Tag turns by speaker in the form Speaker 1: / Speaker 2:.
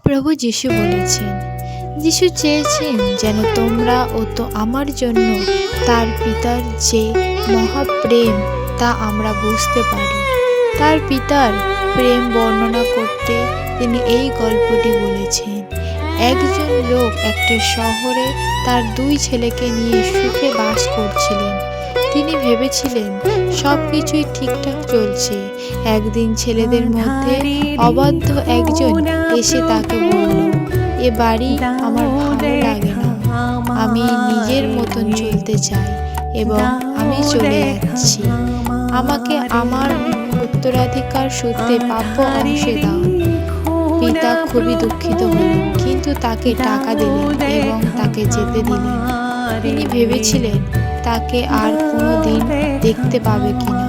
Speaker 1: প্রভু যিশু বলেছেন, যিশু চেয়েছেন যেন তোমরা ও তো আমার জন্য তার পিতার যে মহাপ্রেম তা আমরা বুঝতে পারি। তার পিতার প্রেম বর্ণনা করতে তিনি এই গল্পটি বলেছেন। একজন লোক একটা শহরে তার 2 ছেলেকে নিয়ে সুখে বাস করছিলেন। তিনি ভেবেছিলেন সব কিছুই ঠিকঠাক চলছে। একদিন ছেলেদের মধ্যে অবাধ্য একজন এসে তাকে বলল, এ বাড়ি আমার ভালো লাগে না, আমি নিজের মতন চলতে চাই এবং আমি চলে যাচ্ছি। আমাকে আমার উত্তরাধিকার সূত্রে প্রাপ্য অংশে দাও। পিতা খুবই দুঃখিত হলেন, কিন্তু তাকে টাকা দিলেন এবং তাকে যেতে দিলেন। তিনি ভেবেছিলেন তাকে আর কোনো দিন দেখতে পাবে কিনা।